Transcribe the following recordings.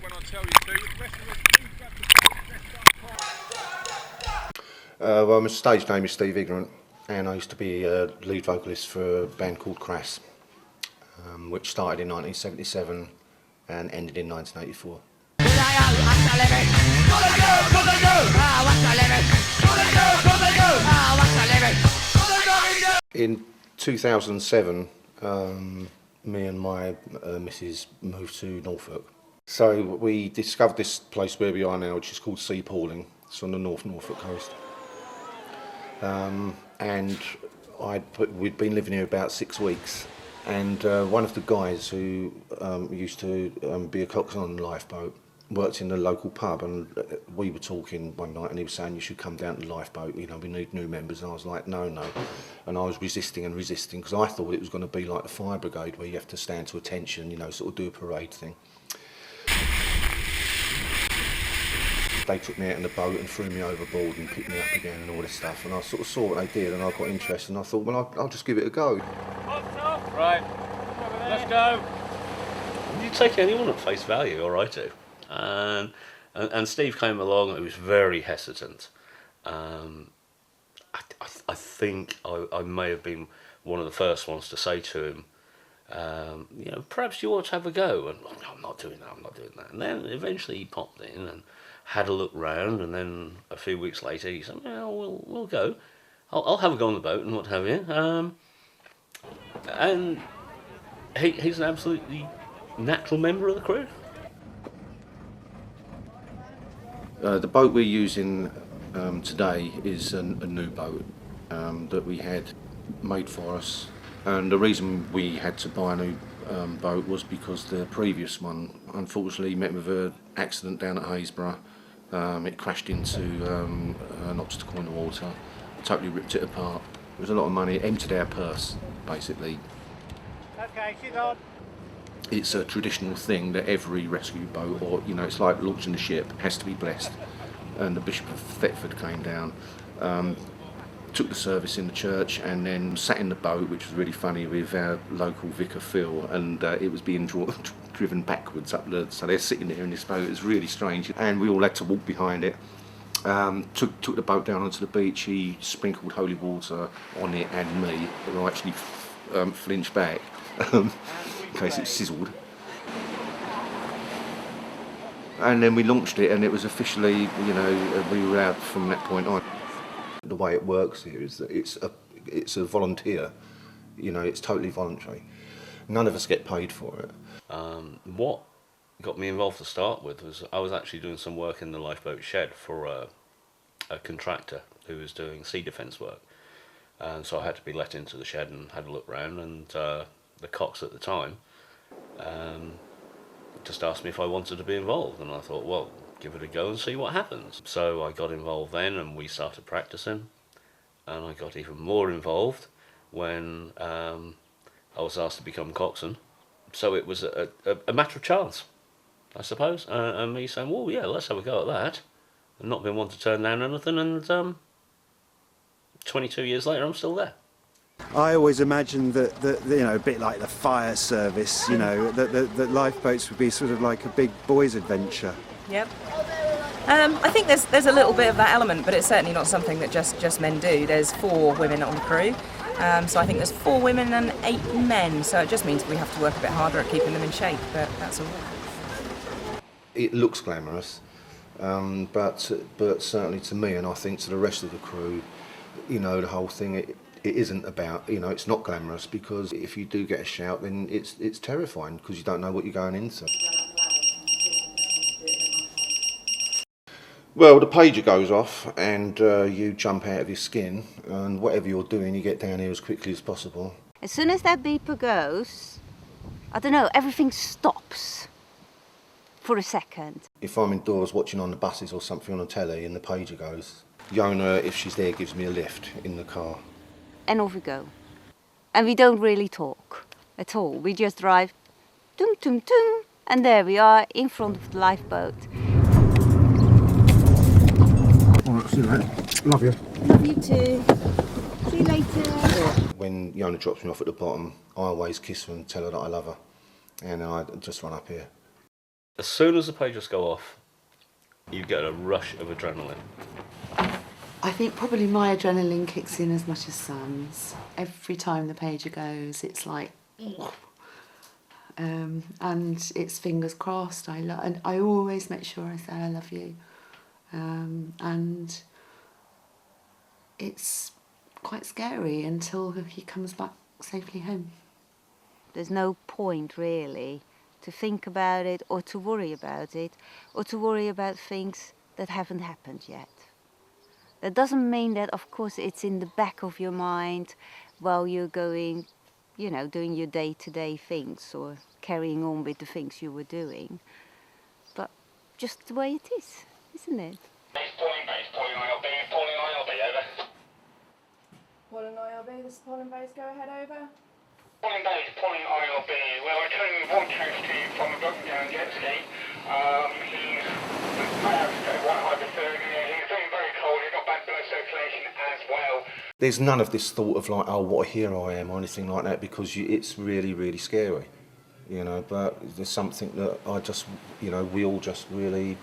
when I tell you to. The rest of us, please grab the boat. Let's start. Well, my stage name is Steve Ignorant, and I used to be a lead vocalist for a band called Crass, which started in 1977 and ended in 1984. In 2007, me and my missus moved to Norfolk. So we discovered this place where we are now, which is called Sea Palling. It's on the Norfolk coast. And we'd been living here about 6 weeks, and one of the guys who used to be a coxswain on the lifeboat worked in the local pub, and we were talking one night and he was saying, you should come down to the lifeboat, you know, we need new members. And I was like, no. And I was resisting because I thought it was going to be like the fire brigade where you have to stand to attention, you know, sort of do a parade thing. They took me out in the boat and threw me overboard and picked me up again and all this stuff, and I sort of saw what they did and I got interested and I thought, well, I'll just give it a go. Right, let's go. You take anyone at face value, or I do. And Steve came along and he was very hesitant. I think I may have been one of the first ones to say to him, you know, perhaps you ought to have a go. And oh, I'm not doing that. And then eventually he popped in and had a look round, and then a few weeks later he said, well, we'll go. I'll have a go on the boat and what have you. And he's an absolutely natural member of the crew. The boat we're using today is a new boat that we had made for us, and the reason we had to buy a new boat was because the previous one unfortunately met with an accident down at Haysborough. It crashed into an obstacle in the water, totally ripped it apart. It was a lot of money, it emptied our purse basically. Okay, she's on. It's a traditional thing that every rescue boat, or you know, it's like launching a ship, has to be blessed. And the Bishop of Thetford came down, took the service in the church, and then sat in the boat, which was really funny, with our local vicar Phil, and it was being driven backwards up so they're sitting there in this boat. It was really strange, and we all had to walk behind it. Took the boat down onto the beach. He sprinkled holy water on it and me, and I actually flinched back. In case it sizzled. And then we launched it, and it was officially, you know, we were out from that point on. The way it works here is that it's a volunteer, you know, it's totally voluntary. None of us get paid for it. What got me involved to start with was I was actually doing some work in the lifeboat shed for a contractor who was doing sea defence work, and so I had to be let into the shed and had a look round, and the cox at the time just asked me if I wanted to be involved, and I thought, well, give it a go and see what happens. So I got involved then, and we started practicing, and I got even more involved when I was asked to become coxswain. So it was a matter of chance, I suppose, and me saying, well, yeah, let's have a go at that, and not been one to turn down anything, and 22 years later I'm still there. I always imagined that you know, a bit like the fire service, you know, that lifeboats would be sort of like a big boys' adventure. Yep. I think there's a little bit of that element, but it's certainly not something that just men do. There's 4 women on the crew, so I think there's 4 women and 8 men. So it just means we have to work a bit harder at keeping them in shape, but that's all. It looks glamorous, but certainly to me, and I think to the rest of the crew, you know, the whole thing. It isn't about, you know, it's not glamorous, because if you do get a shout, then it's terrifying, because you don't know what you're going into. Well, the pager goes off and you jump out of your skin, and whatever you're doing, you get down here as quickly as possible. As soon as that beeper goes, I don't know, everything stops for a second. If I'm indoors watching on the buses or something on the telly and the pager goes, Yona, if she's there, gives me a lift in the car. And off we go. And we don't really talk at all. We just drive, tum tum tum, and there we are in front of the lifeboat. All right, see you later. Love you. Love you too. See you later. When Yona drops me off at the bottom, I always kiss her and tell her that I love her. And I just run up here. As soon as the pages go off, you get a rush of adrenaline. I think probably my adrenaline kicks in as much as Sam's. Every time the pager goes, it's like, and it's fingers crossed. And I always make sure I say I love you, and it's quite scary until he comes back safely home. There's no point really to think about it or to worry about it or to worry about things that haven't happened yet. That doesn't mean that, of course, it's in the back of your mind while you're going, you know, doing your day-to-day things or carrying on with the things you were doing. But just the way it is, isn't it? Pauline ILB, over. Pauline ILB, this is Pauline Base, go ahead, over. Pauline ILB, we're returning broadcast to you from a broken down jet ski. He's one hypothermia, he's feeling very cold, he's got bad blood circulation as well. There's none of this thought of like, oh, what a hero I am or anything like that, because it's really, really scary, you know, but there's something that I just, you know, we all just really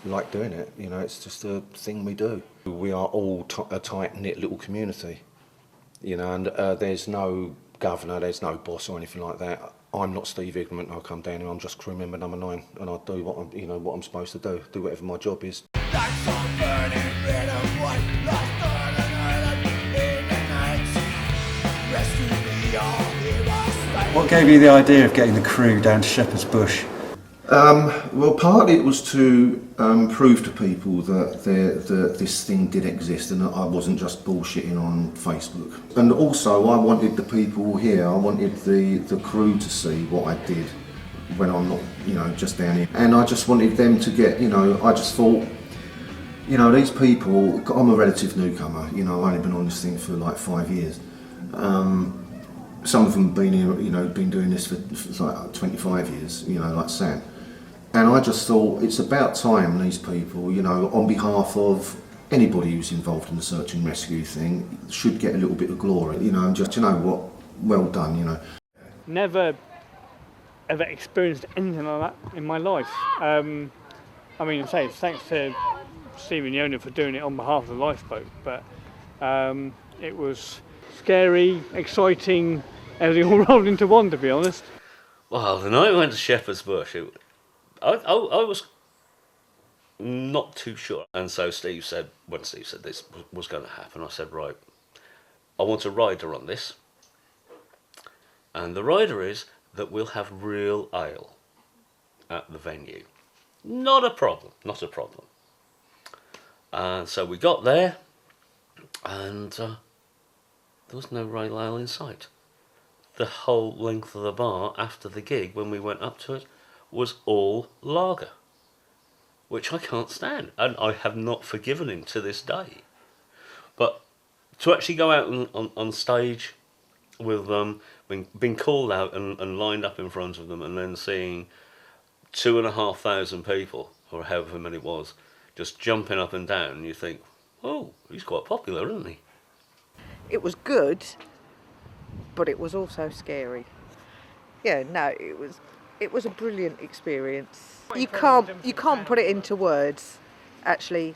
like doing it, you know, it's just a thing we do. We are all a tight-knit little community, you know, and there's no governor, there's no boss or anything like that. I'm not Steve Ingham, I come down here, I'm just crew member number 9, and I do what I'm, you know, what I'm supposed to do whatever my job is. What gave you the idea of getting the crew down to Shepherd's Bush? Well, partly it was to prove to people that this thing did exist and that I wasn't just bullshitting on Facebook. And also I wanted the people here, I wanted the crew to see what I did when I'm not, you know, just down here. And I just wanted them to get, you know, I just thought, you know, these people, I'm a relative newcomer, you know, I've only been on this thing for like 5 years. Some of them been here, you know, been doing this for like 25 years, you know, like Sam. And I just thought it's about time these people, you know, on behalf of anybody who's involved in the search and rescue thing, should get a little bit of glory, you know, and just, you know what, well done, you know. Never ever experienced anything like that in my life. I mean, I say thanks to Stephen, the owner, for doing it on behalf of the lifeboat, but it was scary, exciting, everything all rolled into one, to be honest. Well, the night we went to Shepherd's Bush, I was not too sure. And so Steve said, when Steve said this was going to happen, I said, right, I want a rider on this. And the rider is that we'll have real ale at the venue. Not a problem, not a problem. And so we got there, and there was no real ale in sight. The whole length of the bar after the gig, when we went up to it, was all lager, which I can't stand, and I have not forgiven him to this day. But to actually go out on stage with being called out and lined up in front of them, and then seeing 2,500 people, or however many it was, just jumping up and down, you think, oh, he's quite popular, isn't he? It was good, but it was also scary. Yeah, no, it was a brilliant experience. You can't put it into words, actually.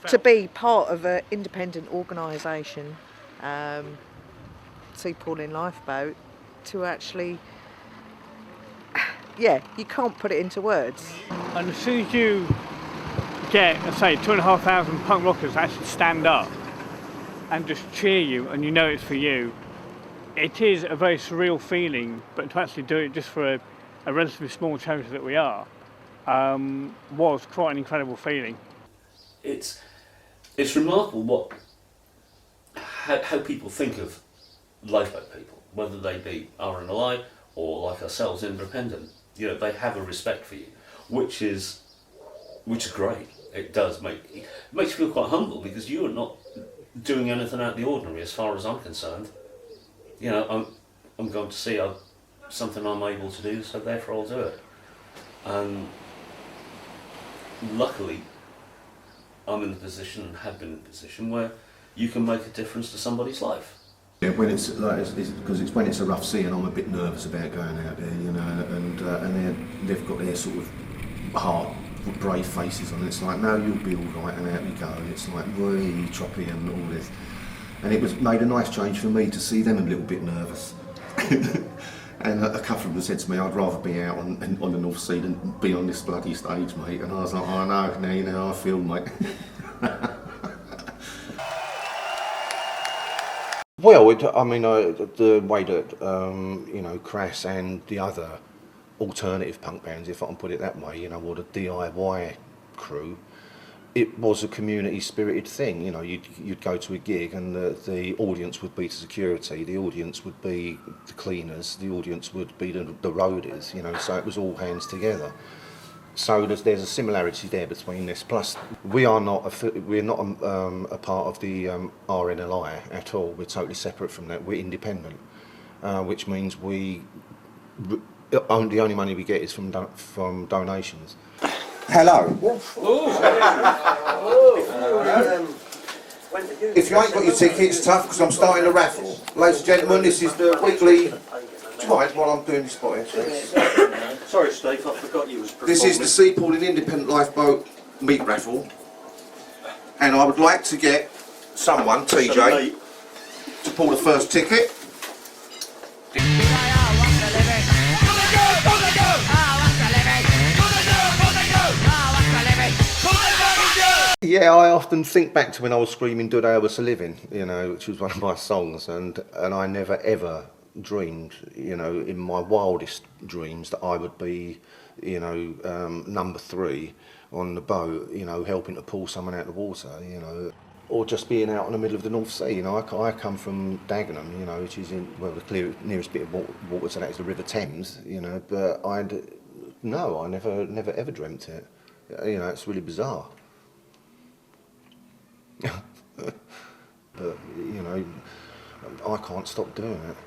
To be part of an independent organisation, Sea Pauline Lifeboat, to actually, yeah, you can't put it into words. And as soon as you get, let's say, 2,500 punk rockers actually stand up and just cheer you, and you know it's for you, it is a very surreal feeling. But to actually do it just for a relatively small charity that we are, was quite an incredible feeling. It's remarkable how people think of lifeboat people, whether they be RNLI or like ourselves, independent. You know, they have a respect for you, which is great. It makes you feel quite humble, because you are not doing anything out of the ordinary as far as I'm concerned. You know, I'm going to see something I'm able to do, so therefore I'll do it. And luckily, I'm in the position, and have been in the position, where you can make a difference to somebody's life. Yeah, when it's like, because it's when it's a rough sea, and I'm a bit nervous about going out there, you know, and they've got their sort of hard, brave faces on, and it's like, no, you'll be all right, and out you go, and it's like really choppy and all this. And it was made a nice change for me to see them a little bit nervous. And a couple of them said to me, I'd rather be out on the North Sea than be on this bloody stage, mate. And I was like, oh no, now you know how I feel, mate. Well, the way that, Crass and the other alternative punk bands, if I can put it that way, or the DIY crew, it was a community-spirited thing. You'd go to a gig and the audience would be the security, the audience would be the cleaners, the audience would be the roadies, so it was all hands together. So there's a similarity there between this. Plus, we're not a part of the RNLI at all. We're totally separate from that. We're independent, which means the only money we get is from donations. Hello. If you ain't got your tickets, tough, because I'm starting a raffle. Ladies and gentlemen, this is the weekly. Do you mind while I'm doing this spot here? Sorry, Steve, I forgot you was performing. This is the Seaport and Independent Lifeboat meat raffle, and I would like to get someone, TJ, to pull the first ticket. Yeah, I often think back to when I was screaming "Do They Owe Us a Living," which was one of my songs, and I never ever dreamed, in my wildest dreams, that I would be, number 3 on the boat, helping to pull someone out of the water, or just being out in the middle of the North Sea. I come from Dagenham, which is the nearest bit of water to that is the River Thames, but I never ever dreamt it. It's really bizarre. But I can't stop doing it.